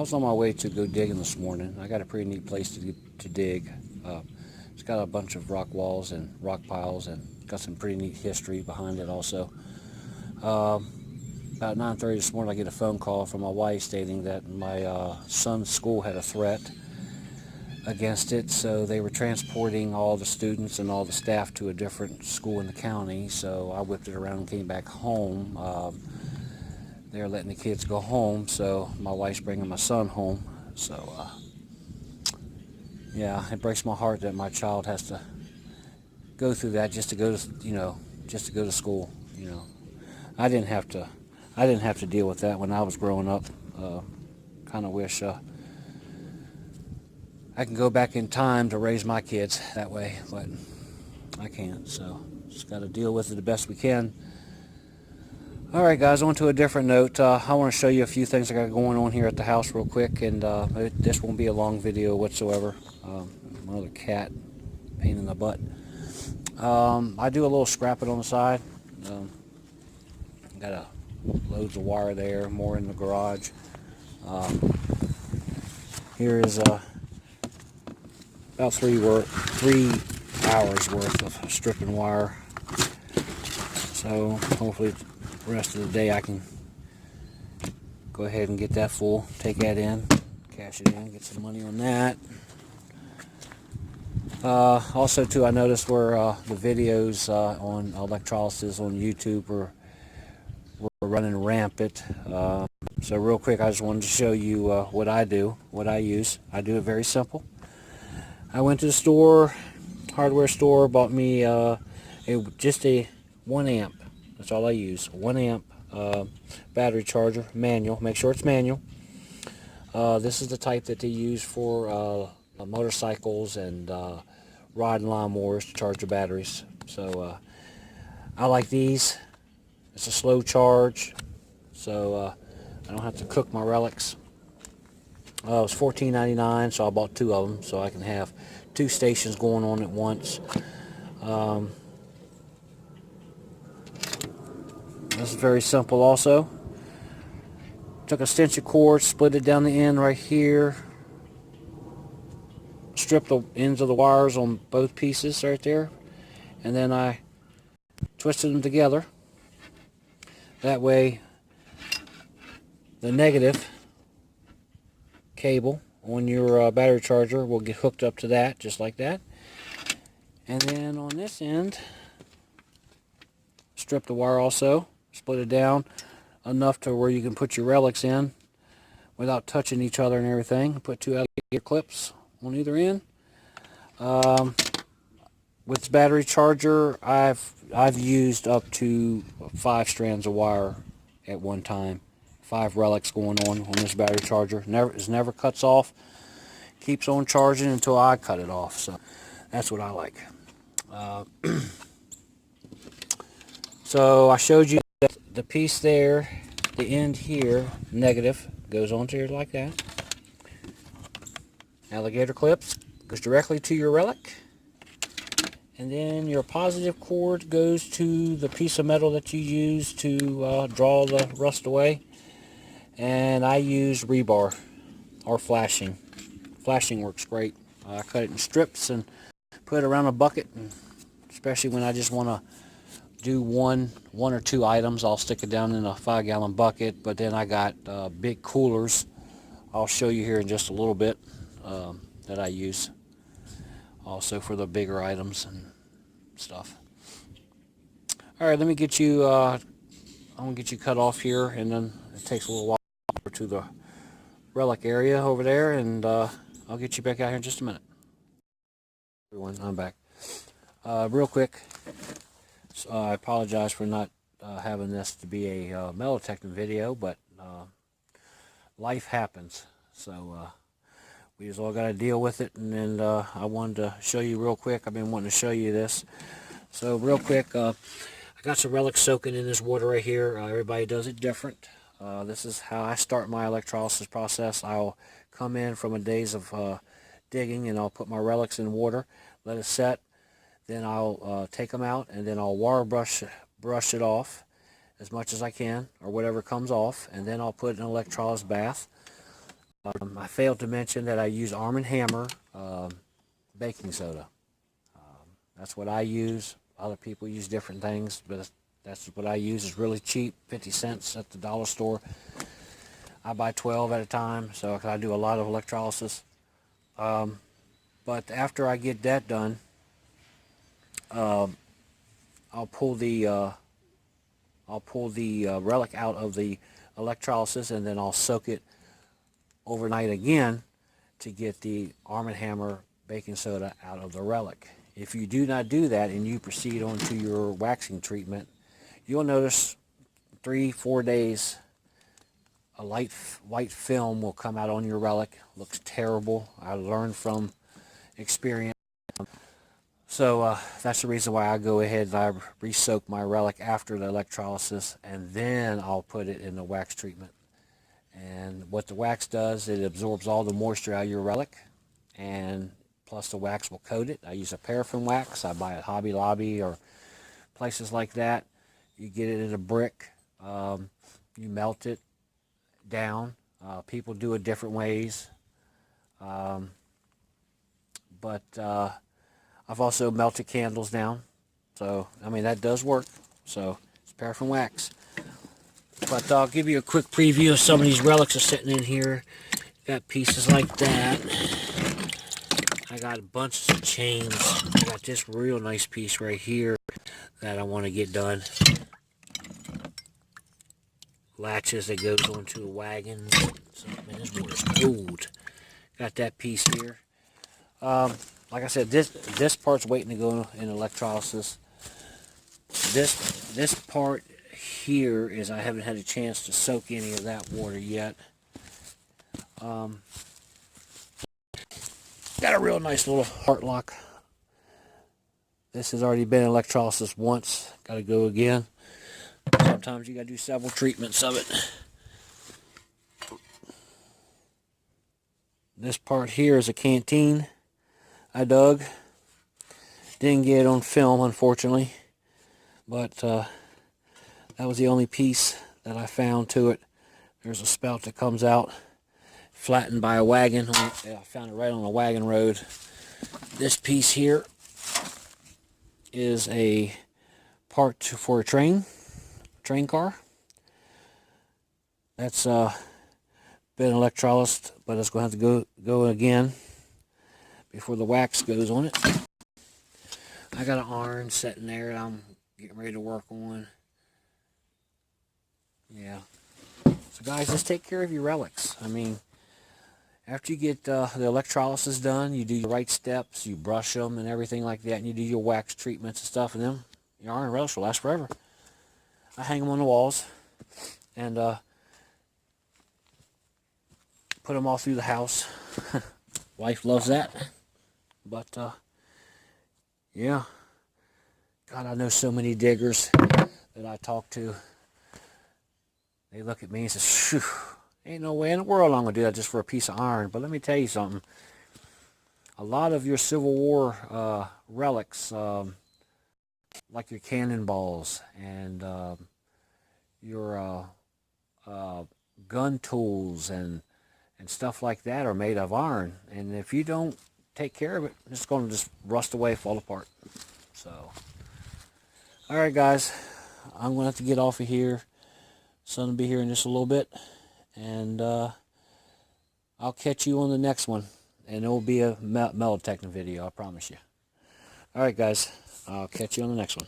was on my way to go digging this morning. I got a pretty neat place to dig. It's got a bunch of rock walls and rock piles, and got some pretty neat history behind it also. About 9:30 this morning, I get a phone call from my wife stating that my son's school had a threat against it, so they were transporting all the students and all the staff to a different school in the county. So I whipped it around and came back home. They're letting the kids go home, so my wife's bringing my son home. So yeah, it breaks my heart that my child has to go through that just to go to just to go to school. I didn't have to I didn't have to deal with that when I was growing up. Kind of wish I can go back in time to raise my kids that way, but I can't. So just got to deal with it the best we can. All right, guys, on to a different note. I want to show you a few things I got going on here at the house real quick, and this won't be a long video whatsoever. Another cat, pain in the butt. I do a little scrapping on the side. Got loads of wire there, more in the garage. Here is about 3 hours worth of stripping wire. So hopefully the rest of the day I can go ahead and get that full, take that in, cash it in, get some money on that. Also too, I noticed where the videos on electrolysis on YouTube were running rampant. So real quick, I just wanted to show you what I do, what I use. I do it very simple. I went to the store, hardware store, bought me just a 1 amp. That's all I use. 1 amp battery charger, manual. Make sure it's manual. This is the type that they use for motorcycles and rod and lawnmowers to charge the batteries. So I like these. It's a slow charge, so I don't have to cook my relics. It was $14.99, so I bought 2 of them so I can have 2 stations going on at once. This is very simple also. Took a extension cord, split it down the end right here, stripped the ends of the wires on both pieces right there, and then I twisted them together. That way the negative cable on your battery charger will get hooked up to that, just like that. And then on this end, strip the wire also, split it down enough to where you can put your relics in without touching each other and everything. Put 2 alligator clips on either end. With the battery charger, I've used up to 5 strands of wire at one time. 5 relics going on this battery charger. It never cuts off. Keeps on charging until I cut it off. So that's what I like. So I showed you that the piece there, the end here, negative, goes onto here like that. Alligator clips goes directly to your relic. And then your positive cord goes to the piece of metal that you use to draw the rust away. And I use rebar or flashing. Flashing works great. I cut it in strips and put it around a bucket. And especially when I just want to do one or 2 items, I'll stick it down in a 5-gallon bucket. But then I got big coolers. I'll show you here in just a little bit that I use. Also for the bigger items and stuff. All right, let me get you. I'm gonna get you cut off here, and then it takes a little while to the relic area over there, and I'll get you back out here in just a minute. Everyone, I'm back. Real quick, so I apologize for not having this to be a metal detecting video, but life happens. So we just all got to deal with it, and then I wanted to show you real quick. I've been wanting to show you this. So real quick, I got some relics soaking in this water right here. Everybody does it different. This is how I start my electrolysis process. I'll come in from a days of digging, and I'll put my relics in water, let it set. Then I'll take them out, and then I'll water brush it off as much as I can, or whatever comes off, and then I'll put an electrolysis bath. I failed to mention that I use Arm & Hammer baking soda. That's what I use. Other people use different things, but that's what I use. It's really cheap, 50 cents at the dollar store. I buy 12 at a time, so I do a lot of electrolysis. But after I get that done, I'll pull the relic out of the electrolysis, and then I'll soak it overnight again to get the Arm & Hammer baking soda out of the relic. If you do not do that and you proceed on to your waxing treatment, you'll notice 3-4 days a light white film will come out on your relic. Looks terrible. I learned from experience. So that's the reason why I go ahead and I re-soak my relic after the electrolysis, and then I'll put it in the wax treatment. And what the wax does, it absorbs all the moisture out of your relic, and plus the wax will coat it. I use a paraffin wax. I buy at Hobby Lobby or places like that. You get it in a brick. You melt it down. People do it different ways. But I've also melted candles down. So, I mean, that does work. So, it's paraffin wax. But I'll give you a quick preview of some of these relics are sitting in here. Got pieces like that. I got bunches of chains. I got this real nice piece right here that I want to get done. Latches that goes onto a wagon. So, man, this water's cold. Got that piece here. Like I said, this part's waiting to go in electrolysis. This part here is I haven't had a chance to soak any of that water yet. Got a real nice little heart lock. This has already been in electrolysis once. Got to go again. Sometimes you got to do several treatments of it. This part here is a canteen I dug. Didn't get it on film, unfortunately, but that was the only piece that I found to it. There's a spout that comes out, flattened by a wagon. I found it right on the wagon road. This piece here is a part for a train car. That's been electrolyzed, but it's going to have to go again before the wax goes on it. I got an iron sitting there that I'm getting ready to work on. Yeah. So guys, just take care of your relics. I mean, after you get the electrolysis done, you do your right steps, you brush them and everything like that, and you do your wax treatments and stuff, and then your iron relics will last forever. I hang them on the walls and put them all through the house. Wife loves that. But yeah, God, I know so many diggers that I talk to. They look at me and say, "Phew, ain't no way in the world I'm gonna do that just for a piece of iron." But let me tell you something. A lot of your Civil War relics, like your cannonballs and your gun tools and stuff like that, are made of iron. And if you don't take care of it, it's going to just rust away, fall apart. So, all right, guys, I'm going to have to get off of here. Sun will be here in just a little bit, and I'll catch you on the next one, and it will be a metal detecting video, I promise you. All right, guys, I'll catch you on the next one.